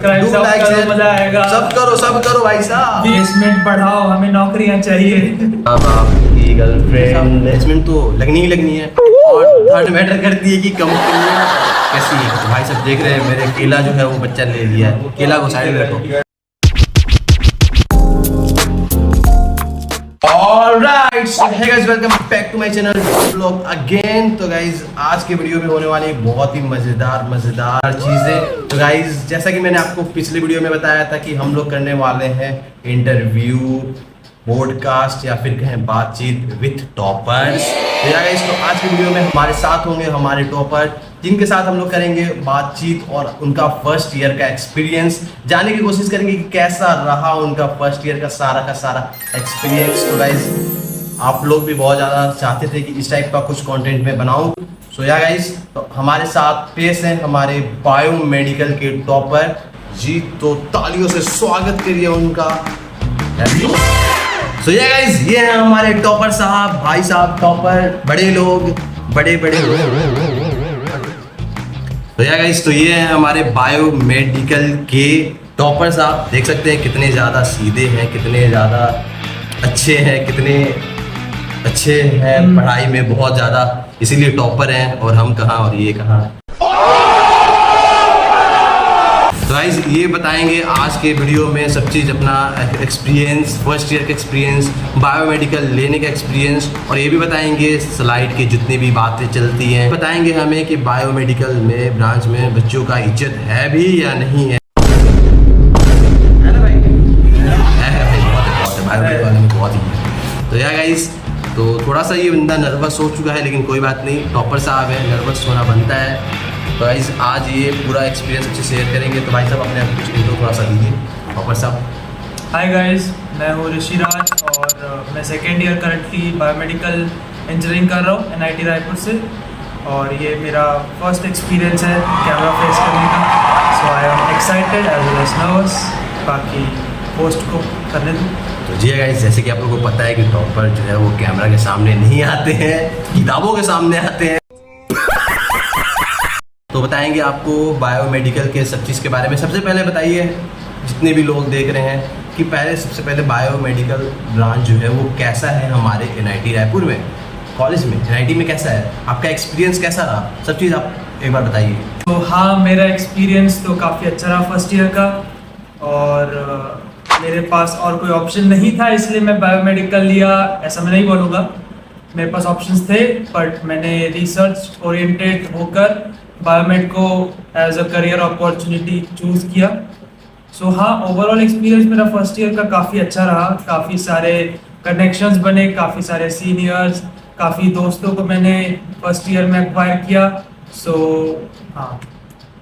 मजा आएगा। सब करो भाई साहब। प्लेसमेंट बढ़ाओ, हमें नौकरियां चाहिए। अब आपकी गर्लफ्रेंड प्लेसमेंट तो लगनी ही लगनी है, और थर्ड मैटर करती है कि कंपनियां कैसी है। तो भाई सब देख रहे हैं, मेरे केला जो है वो बच्चा ले लिया है। केला को साइड में रखो। Alright, so hey guys, welcome back to my channel vlog again। तो guys आज के वीडियो में होने वाली बहुत ही मजेदार चीजें। तो guys जैसा कि मैंने आपको पिछले वीडियो में बताया था कि हम लोग करने वाले हैं इंटरव्यू, पॉडकास्ट या फिर कहें बातचीत विथ टॉपर्स। तो या गाइस, तो आज की वीडियो में हमारे साथ होंगे हमारे टॉपर, जिनके साथ हम लोग करेंगे बातचीत और उनका फर्स्ट ईयर का एक्सपीरियंस जानने की कोशिश करेंगे कि कैसा रहा उनका फर्स्ट ईयर का सारा एक्सपीरियंस। तो गाइस आप लोग भी बहुत ज़्यादा चाहते थे कि इस टाइप का कुछ कंटेंट में बनाऊं। सो या गाइस, तो हमारे साथ पेश हैं हमारे बायोमेडिकल के टॉपर जी। तो तालियों से स्वागत करिए उनका। सो या गाइस, ये हैं हमारे टॉपर साहब, भाई साहब टॉपर, बड़े लोग, बड़े तो या गाइस, तो ये हैं हमारे बायोमेडिकल के टॉपर साहब। देख सकते हैं कितने ज़्यादा सीधे हैं, कितने ज़्यादा अच्छे हैं, कितने अच्छे हैं पढ़ाई में बहुत ज़्यादा, इसीलिए टॉपर हैं। और हम कहाँ और ये कहाँ। तो गाइस ये बताएंगे आज के वीडियो में सब चीज़, अपना एक्सपीरियंस, फर्स्ट ईयर का एक्सपीरियंस, बायोमेडिकल लेने का एक्सपीरियंस, और ये भी बताएंगे स्लाइड के जितनी भी बातें चलती हैं। बताएंगे हमें कि बायोमेडिकल में ब्रांच में बच्चों का इज्जत है भी या नहीं है ना भाई? है बहुत है बायोमेडिकल में, बहुत ही है। तो यार गाइस, तो थोड़ा सा ये बंदा नर्वस हो चुका है, लेकिन कोई बात नहीं, टॉपर साहब है, नर्वस होना बनता है। तो गाइस आज ये पूरा एक्सपीरियंस अच्छे शेयर करेंगे। तो भाई साहब अपने आप कुछ इंट्रो थोड़ा सा दीजिए टॉपर साहब। हाय गाइस, मैं हूँ ऋषिराज और मैं second year currently biomedical engineering कर रहा हूँ NIT रायपुर से। और ये मेरा फर्स्ट एक्सपीरियंस है कैमरा फेस करने का। So I am excited as well as nervous. बाकी पोस्ट को करने दूँ। तो जी गाइस, जैसे कि आप लोगों को पता है कि टॉपर जो है वो कैमरा के सामने नहीं आते हैं, किताबों के सामने आते हैं। तो बताएंगे आपको बायोमेडिकल के सब चीज़ के बारे में। सबसे पहले बताइए, जितने भी लोग देख रहे हैं, कि सबसे पहले बायोमेडिकल ब्रांच जो है वो कैसा है हमारे NIT रायपुर में, कॉलेज में, NIT में कैसा है, आपका एक्सपीरियंस कैसा रहा, सब चीज़ आप एक बार बताइए। तो हाँ, मेरा एक्सपीरियंस तो काफ़ी अच्छा रहा फर्स्ट ईयर का, और मेरे पास और कोई ऑप्शन नहीं था, इसलिए मैं बायोमेडिकल लिया ऐसा मैं नहीं बोलूँगा। मेरे पास ऑप्शंस थे, बट मैंने रिसर्च ओरिएंटेड होकर बायोमेड को as a career opportunity choose किया। सो हाँ, ओवरऑल एक्सपीरियंस मेरा फर्स्ट ईयर का काफ़ी अच्छा रहा। काफ़ी सारे कनेक्शंस बने, काफ़ी सारे सीनियर्स, काफ़ी दोस्तों को मैंने फर्स्ट ईयर में एक्वायर किया। सो हाँ,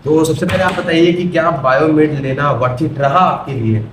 तो सबसे पहले आप बताइए कि क्या बायोमेड लेना वर्थ इट रहा आपके लिए?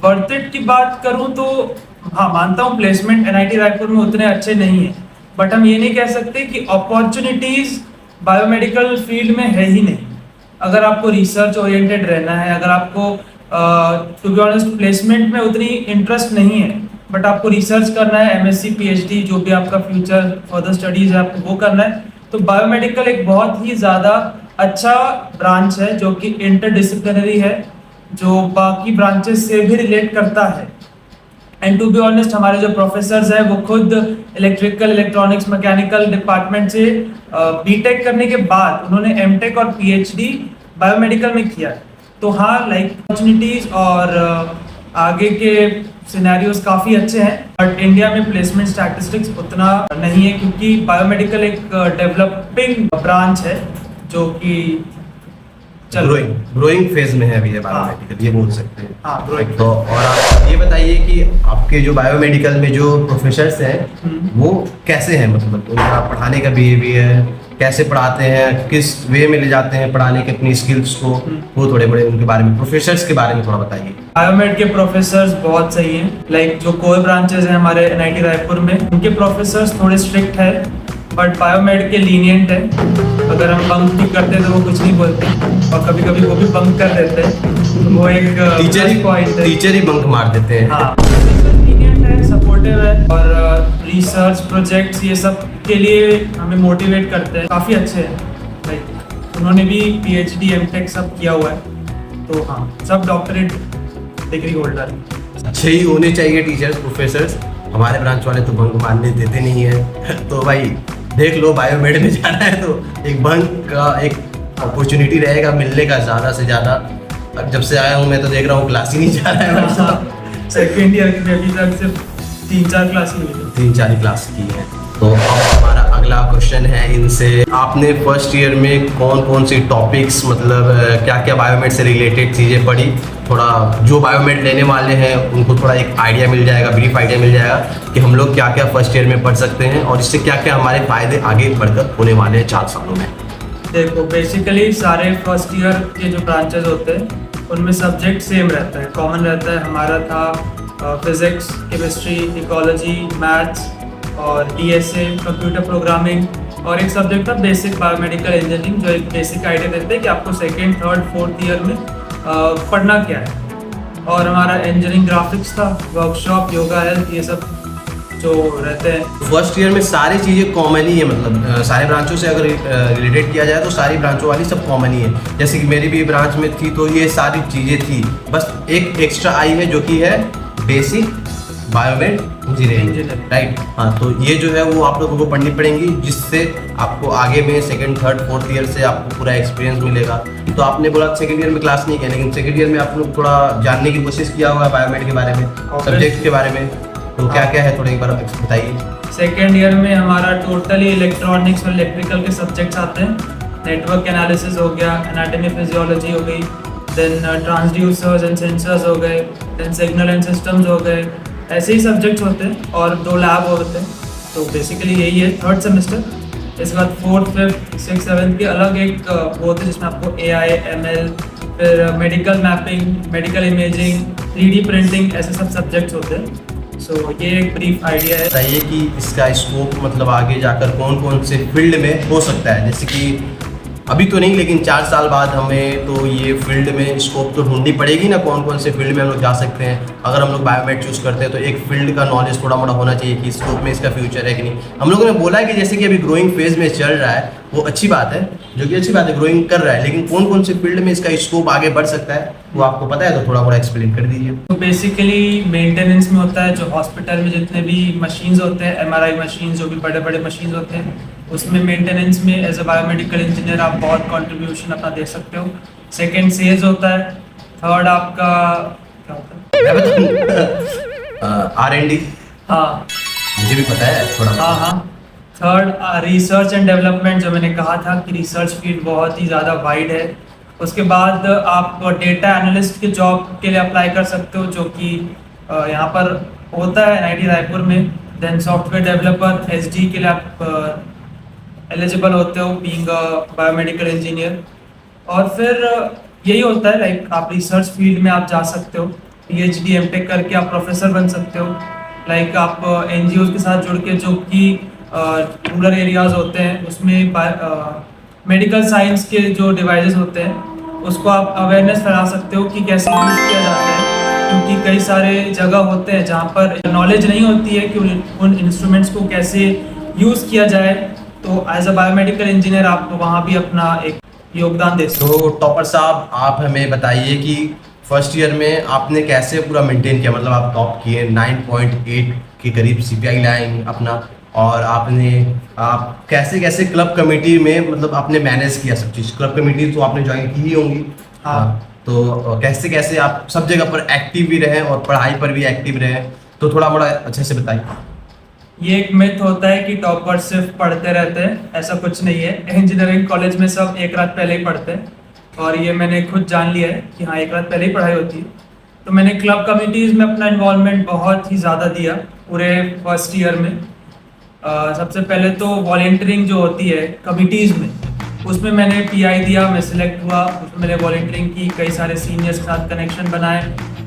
वर्थ इट की बात करूं तो हाँ, मानता हूं प्लेसमेंट NIT रायपुर में उतने अच्छे नहीं है, बट हम ये नहीं कह सकते कि अपॉर्चुनिटीज़ बायोमेडिकल फील्ड में है ही नहीं। अगर आपको रिसर्च ओरिएंटेड रहना है, अगर आपको टू बी ऑनेस्ट प्लेसमेंट में उतनी इंटरेस्ट नहीं है, बट आपको रिसर्च करना है, MSc PhD जो भी आपका फ्यूचर फर्दर स्टडीज है आपको वो करना है, तो बायोमेडिकल एक बहुत ही ज़्यादा अच्छा ब्रांच है जो कि इंटरडिसिप्लिनरी है, जो बाकी ब्रांचेस से भी रिलेट करता है। एंड टू बी ऑनेस्ट, हमारे जो प्रोफेसर्स हैं वो खुद इलेक्ट्रिकल, इलेक्ट्रॉनिक्स, मैकेनिकल डिपार्टमेंट से बीटेक करने के बाद उन्होंने MTech और PhD बायोमेडिकल में किया। तो हाँ, लाइक अपॉर्चुनिटीज़ और आगे के सिनेरियोज काफ़ी अच्छे हैं, बट इंडिया में प्लेसमेंट स्टैटिस्टिक्स उतना नहीं है, क्योंकि बायोमेडिकल एक डेवलपिंग ब्रांच है जो कि ग्रोइंग फेज में है अभी बायोमेडिकल, ये बोल सकते हैं। हाँ, ग्रोइंग। तो और आप ये बताइए कि आपके जो बायोमेडिकल में जो प्रोफेसर्स हैं वो कैसे हैं, मतलब उनका पढ़ाने का बिहेवियर कैसे पढ़ाते हैं, किस वे में ले जाते हैं पढ़ाने के अपनी स्किल्स को, वो थोड़े बड़े उनके बारे में, प्रोफेसर्स के बारे में थोड़ा बताइए। बायोमेड के प्रोफेसर्स बहुत सही हैं। लाइक जो कोर ब्रांचेस हैं हमारे NIT रायपुर में, उनके प्रोफेसर्स थोड़े स्ट्रिक्ट है, बट बायोमेड के लीनियंट है। अगर हम बंक भी करते हैं तो वो कुछ नहीं बोलते, और कभी कभी वो भी बंक कर देते हैं, तो वो एक टीचर ही बंक मार देते हैं। हाँ, लीनियंट है, सपोर्टिव है, और रिसर्च प्रोजेक्ट्स ये सब के लिए हमें मोटिवेट करते हैं, काफ़ी अच्छे हैं। लाइक उन्होंने भी PhD MTech सब किया हुआ है। तो हाँ, सब डॉक्टरेट डिग्री होल्डर। अच्छे ही होने चाहिए टीचर्स प्रोफेसर्स। हमारे ब्रांच वाले तो बंक मारने देते नहीं है तो भाई देख लो, बायोमेड में जाना है तो एक बंक का एक अपॉर्चुनिटी रहेगा मिलने का ज़्यादा से ज़्यादा। अब जब से आया हूँ मैं तो देख रहा हूँ क्लास ही नहीं जा रहा है भाई साहब। सेकेंड ईयर की अभी तक सिर्फ 3-4 क्लास ही हुई है। 3-4 क्लास की है। तो अब हमारा अगला क्वेश्चन है इनसे, आपने फर्स्ट ईयर में कौन कौन सी टॉपिक्स मतलब क्या क्या बायोमेड से रिलेटेड चीज़ें पढ़ी? थोड़ा जो बायोमेड लेने वाले हैं उनको थोड़ा एक आइडिया मिल जाएगा, ब्रीफ आइडिया मिल जाएगा कि हम लोग क्या क्या फर्स्ट ईयर में पढ़ सकते हैं और इससे क्या क्या हमारे फ़ायदे आगे बढ़कर होने वाले हैं 4 सालों में। देखो, बेसिकली सारे फर्स्ट ईयर के जो ब्रांचेस होते हैं उनमें सब्जेक्ट सेम रहता है, कॉमन रहता है। हमारा था फिजिक्स, केमिस्ट्री, इकोलॉजी, मैथ्स और डीएसए, कंप्यूटर प्रोग्रामिंग, और एक सब्जेक्ट था बेसिक बायोमेडिकल इंजीनियरिंग, जो एक बेसिक आइडिया देते हैं कि आपको सेकेंड, थर्ड, फोर्थ ईयर में पढ़ना क्या है। और हमारा इंजीनियरिंग ग्राफिक्स था, वर्कशॉप, योगा, हेल्थ, ये सब जो रहते हैं। फर्स्ट ईयर में सारी चीज़ें कॉमन ही है, मतलब सारे ब्रांचों से अगर रिलेटेड किया जाए तो सारी ब्रांचों वाली सब कॉमन ही है। जैसे कि मेरी भी ब्रांच में थी तो ये सारी चीज़ें थी, बस एक एक्स्ट्रा आई है जो कि है बेसिक बायोमेड इंजीनियरिंग, राइट। हाँ, तो ये जो है वो आप लोगों को पढ़नी पड़ेंगी, जिससे आपको आगे में सेकंड, थर्ड, फोर्थ ईयर से आपको पूरा एक्सपीरियंस मिलेगा। तो आपने बोला सेकंड ईयर में क्लास नहीं किया, लेकिन सेकंड ईयर में आप लोग थोड़ा जानने की कोशिश किया होगा बायोमेड के बारे में, सब्जेक्ट के बारे में। तो क्या क्या है थोड़ा एक बार बताइए। सेकेंड ईयर में हमारा टोटली इलेक्ट्रॉनिक्स और इलेक्ट्रिकल के सब्जेक्ट्स आते हैं। नेटवर्क एनालिसिस हो गया, एनाटॉमी फिजियोलॉजी हो गई, देन ट्रांसड्यूसर्स एंड सेंसर्स हो गए, देन सिग्नल एंड सिस्टम्स हो गए। ऐसे ही सब्जेक्ट्स होते हैं और 2 लैब होते हैं। तो बेसिकली यही है थर्ड सेमेस्टर। इसके बाद फोर्थ, फिफ्थ, सिक्स, सेवन्थ के अलग एक वो होते हैं जिसमें आपको AI, ML, फिर medical mapping, medical imaging, 3D printing, ऐसे सब सब्जेक्ट्स होते हैं। सो ये एक ब्रीफ आइडिया है। बताइए कि इसका स्कोप मतलब आगे जाकर कौन कौन से फील्ड में हो सकता है। जैसे कि अभी तो नहीं, लेकिन 4 साल बाद हमें तो ये फील्ड में स्कोप तो ढूंढनी पड़ेगी ना, कौन कौन से फील्ड में हम लोग जा सकते हैं। अगर हम लोग बायोमेड चूज़ करते हैं तो एक फील्ड का नॉलेज थोड़ा मोड़ा होना चाहिए कि स्कोप में इसका फ्यूचर है कि नहीं। हम लोगों ने बोला है कि जैसे कि अभी ग्रोइंग फेज में चल रहा है, वो अच्छी बात है, जो कि अच्छी बात है, ग्रोइंग कर रहा है, लेकिन कौन कौन से फील्ड में इसका स्कोप आगे बढ़ सकता है वो आपको पता है तो थोड़ा मोड़ा एक्सप्लेन कर दीजिए। तो बेसिकली मेंटेनेंस में होता है, जो हॉस्पिटल में जितने भी मशीन्स होते हैं, MRI मशीन, जो भी बड़े बड़े मशीन्स होते हैं, उसमें मेंटेनेंस में एज अ बायोमेडिकल इंजीनियर आप बहुत कंट्रीब्यूशन अपना दे सकते हो। सेकंड सेल्स होता है। थर्ड आपका क्या होता है? R&D। हाँ, मुझे भी पता है थोड़ा। हाँ। थर्ड रिसर्च एंड डेवलपमेंट, जो मैंने कहा था कि रिसर्च फील्ड बहुत ही ज़्यादा वाइड है। उसके बाद आप डेटा एनालिस्ट के जॉब के लिए अप्लाई कर सकते हो, जो कि यहाँ पर होता है NIT रायपुर में। देन सॉफ्टवेयर डेवलपर, SD के लिए आप एलिजिबल होते हो बीइंग अ बायोमेडिकल इंजीनियर। और फिर यही होता है, लाइक आप रिसर्च फील्ड में आप जा सकते हो, PhD MTech करके आप प्रोफेसर बन सकते हो। लाइक आप NGOs के साथ जुड़ के, जो कि रूरल एरियाज होते हैं, उसमें मेडिकल साइंस के जो डिवाइसेस होते हैं उसको आप अवेयरनेस फैला सकते हो कि कैसे यूज़ किया जाता है। क्योंकि कई सारे जगह होते हैं जहाँ पर नॉलेज नहीं होती है कि उन इंस्ट्रूमेंट्स को कैसे यूज़ किया जाए। तो एज अ बायोमेडिकल इंजीनियर आप वहाँ भी अपना एक योगदान दे सकते हो। तो टॉपर साहब, आप हमें बताइए कि फर्स्ट ईयर में आपने कैसे पूरा मेंटेन किया, मतलब आप टॉप किए 9.8 के करीब CPI लाइन अपना, और आप कैसे कैसे क्लब कमेटी में मतलब आपने मैनेज किया सब चीज़। क्लब कमेटी तो आपने ज्वाइन की ही होंगी। हाँ। तो कैसे कैसे आप सब जगह पर एक्टिव भी रहे और पढ़ाई पर भी एक्टिव रहे, तो थोड़ा बड़ा अच्छे से बताइए। ये एक मिथ होता है कि टॉपर सिर्फ पढ़ते रहते हैं, ऐसा कुछ नहीं है। इंजीनियरिंग कॉलेज में सब एक रात पहले ही पढ़ते हैं, और ये मैंने खुद जान लिया है कि हाँ, एक रात पहले ही पढ़ाई होती है। तो मैंने क्लब कमिटीज़ में अपना इन्वॉल्वमेंट बहुत ही ज़्यादा दिया पूरे फर्स्ट ईयर में। सबसे पहले तो वॉलेंटियरिंग जो होती है कमिटीज़ में, उसमें मैंने PI दिया, मैं सिलेक्ट हुआ, उसमें मैंने वॉलेंटियरिंग की, कई सारे सीनियर्स के साथ कनेक्शन बनाए,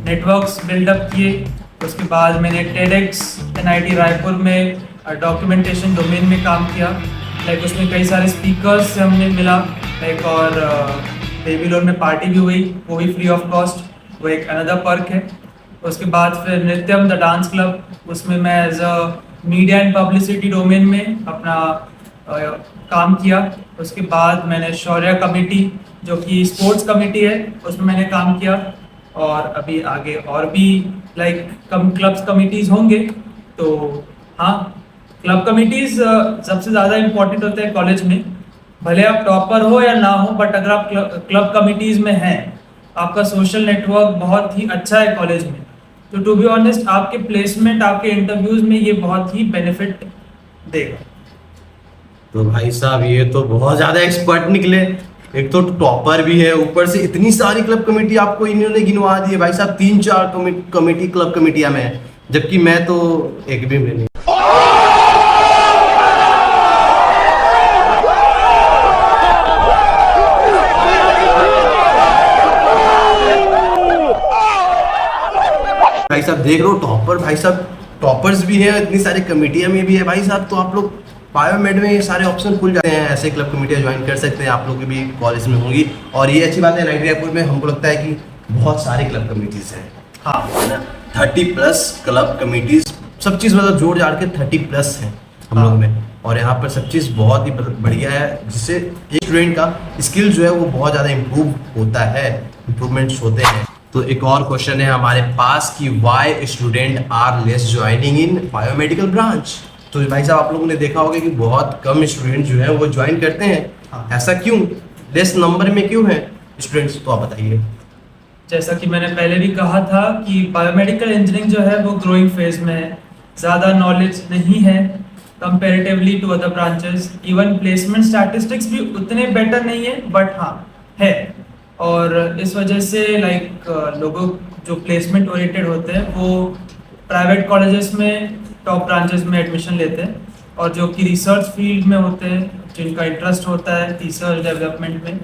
नेटवर्क्स बिल्डअप किए। उसके बाद मैंने TEDx NIT रायपुर में डॉक्यूमेंटेशन डोमेन में काम किया। लाइक उसमें कई सारे स्पीकर्स से हमने मिला, लाइक और बेबीलोन में पार्टी भी हुई, वो भी फ्री ऑफ कॉस्ट, वो एक अनदर पर्क है। उसके बाद फिर नृत्यम द डांस क्लब, उसमें मैं as a media and publicity domain में अपना काम किया। उसके बाद मैंने शौर्य कमेटी जो कि स्पोर्ट्स कमेटी है, उसमें मैंने काम किया। और अभी आगे और भी लाइक क्लब्स कमिटीज़ होंगे। तो हाँ, क्लब कमिटीज़ सबसे ज़्यादा इम्पोर्टेंट होते हैं कॉलेज में। भले आप टॉपर हो या ना हो, बट अगर आप क्लब कमिटीज़ में हैं, आपका सोशल नेटवर्क बहुत ही अच्छा है कॉलेज में, तो टू बी ऑनेस्ट आपके प्लेसमेंट, आपके इंटरव्यूज़ में ये बहुत ही बेनिफिट देगा। तो भाई साहब ये तो बहुत ज्यादा एक्सपर्ट निकले। एक तो टॉपर भी है, ऊपर से इतनी सारी क्लब कमेटी आपको इन्होंने गिनवा दी है भाई साहब। 3-4 कमेटी क्लब कमेटियां में है, जबकि मैं तो एक भी में नहीं। भाई साहब देख लो टॉपर, भाई साहब टॉपर्स भी हैं, इतनी सारी कमेटियां में भी है भाई साहब। तो आप लोग बायोमेड में ये सारे ऑप्शन खुल जाते हैं, ऐसे क्लब कमेटियां ज्वाइन कर सकते हैं, आप लोग की भी कॉलेज में होंगी। और ये अच्छी बात है, NIT रायपुर में हमको लगता है कि बहुत सारी क्लब कमेटीज हैं। हाँ, 30+ क्लब कमेटीज, सब चीज़ मतलब जोड़ जाड़ के 30+ हैं हम लोग में। और यहाँ पर सब चीज़ बहुत ही बढ़िया है, जिससे एक स्टूडेंट का स्किल जो है वो बहुत ज़्यादा इम्प्रूव होता है, इम्प्रूवमेंट्स होते हैं। तो एक और क्वेश्चन है हमारे पास कि why student are less joining in biomedical branch. तो भाई साहब आप लोगों ने देखा होगा कि बहुत कम स्टूडेंट जो है वो ज्वाइन करते हैं। ऐसा क्यों, लेस नंबर में क्यों है स्टूडेंट्स, तो आप बताइए। जैसा कि मैंने पहले भी कहा था कि बायोमेडिकल इंजीनियरिंग जो है वो ग्रोइंग फेज में है, ज़्यादा नॉलेज नहीं है comparatively to other branches. Even placement statistics भी उतने बेटर नहीं है, बट हाँ है। और इस वजह से लाइक लोगों जो प्लेसमेंट ओरिएंटेड होते हैं वो प्राइवेट कॉलेजेस में टॉप ब्रांचेस में एडमिशन लेते हैं, और जो कि रिसर्च फील्ड में होते हैं, जिनका इंटरेस्ट होता है रिसर्च डेवलपमेंट में,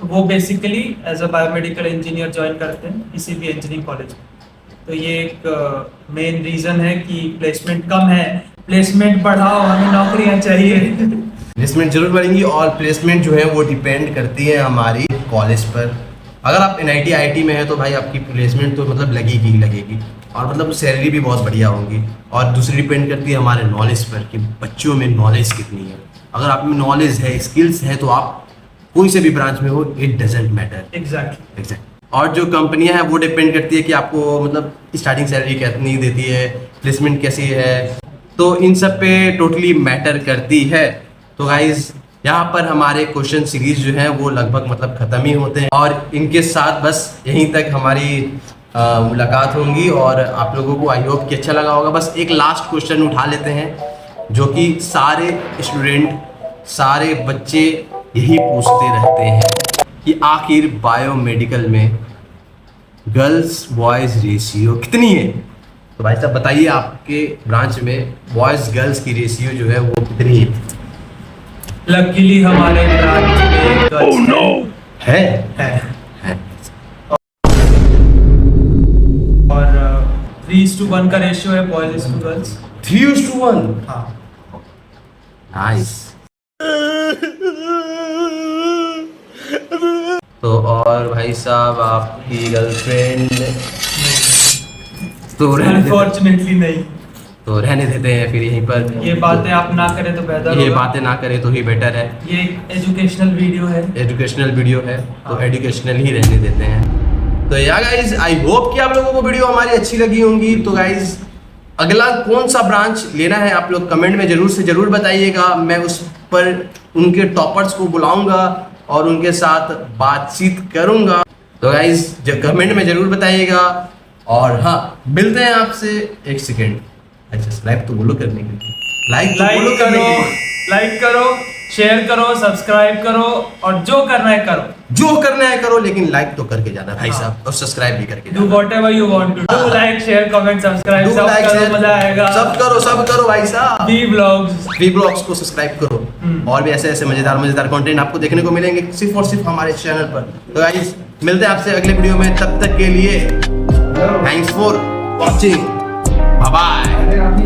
तो वो basically as a biomedical engineer join करते हैं किसी भी इंजीनियरिंग कॉलेज में। तो ये एक मेन रीज़न है कि प्लेसमेंट कम है। प्लेसमेंट बढ़ाओ, हमें नौकरियां चाहिए। प्लेसमेंट जरूर बढ़ेंगी, और प्लेसमेंट जो है वो डिपेंड करती है हमारी कॉलेज पर। अगर आप NIT IIT में है तो भाई आपकी प्लेसमेंट तो मतलब लगेगी ही लगेगी, और मतलब सैलरी भी बहुत बढ़िया होगी। और दूसरी डिपेंड करती है हमारे नॉलेज पर कि बच्चों में नॉलेज कितनी है। अगर आप में नॉलेज है, स्किल्स है, तो आप कोई से भी ब्रांच में हो, इट डजेंट मैटर। एग्जैक्टली। और जो कंपनियां हैं वो डिपेंड करती है कि आपको मतलब स्टार्टिंग सैलरी कितनी देती है, प्लेसमेंट कैसी है, तो इन सब पे टोटली मैटर करती है। तो गाइज यहाँ पर हमारे क्वेश्चन सीरीज जो है वो लगभग मतलब खत्म ही होते हैं, और इनके साथ बस यहीं तक हमारी मुलाकात होंगी। और आप लोगों को आई होप कि अच्छा लगा होगा। बस एक लास्ट क्वेश्चन उठा लेते हैं, जो कि सारे स्टूडेंट, सारे बच्चे यही पूछते रहते हैं कि आखिर बायोमेडिकल में गर्ल्स बॉयज़ रेशियो कितनी है। तो भाई साहब बताइए, आपके ब्रांच में बॉयज़ गर्ल्स की रेशियो जो है वो कितनी है। लकीली हमारे ब्रांच में गर्ल्स है। और 3:1 का रेशियो है बॉयज टू गर्ल्स। 3:1। हाँ, नाइस। तो और भाई साहब आपकी गर्लफ्रेंड तो अनफॉर्चुनेटली नहीं। तो रहने देते हैं फिर यहीं पर। ये बातें आप ना करें तो बेहतर ये होगा। बातें ना करें तो ही बेटर है। ये एक एजुकेशनल वीडियो है। एजुकेशनल वीडियो है तो हाँ। एजुकेशनल ही रहने देते हैं। तो या गाइज आई होप कि आप लोगों को वीडियो हमारी अच्छी लगी होंगी। तो गाइज अगला कौन सा ब्रांच लेना है आप लोग कमेंट में जरूर से जरूर बताइएगा। मैं उस पर उनके टॉपर्स को बुलाऊंगा और उनके साथ बातचीत करूंगा। तो गाइज कमेंट में जरूर बताइएगा। और हाँ, मिलते हैं आपसे। एक सेकेंड, सब्सक्राइब तो बोलो करने के लिए, लाइक बोलो करने के लिए, लाइक करो, शेयर करो, सब्सक्राइब करो, और जो करना है करो। जो करना है करो, लेकिन लाइक तो करके जाना भाई साहब, और सब्सक्राइब भी करके Do whatever you want to do, like, share, comment, subscribe, Do सब like, करो, share, मजा आएगा। सब करो भाई साहब। V ब्लॉग्स को सब्सक्राइब करो, और भी ऐसे ऐसे मजेदार कंटेंट आपको देखने को मिलेंगे सिर्फ और सिर्फ हमारे चैनल पर। तो गाइस मिलते हैं आपसे अगले वीडियो में, तब तक के लिए thanks for watching, bye bye.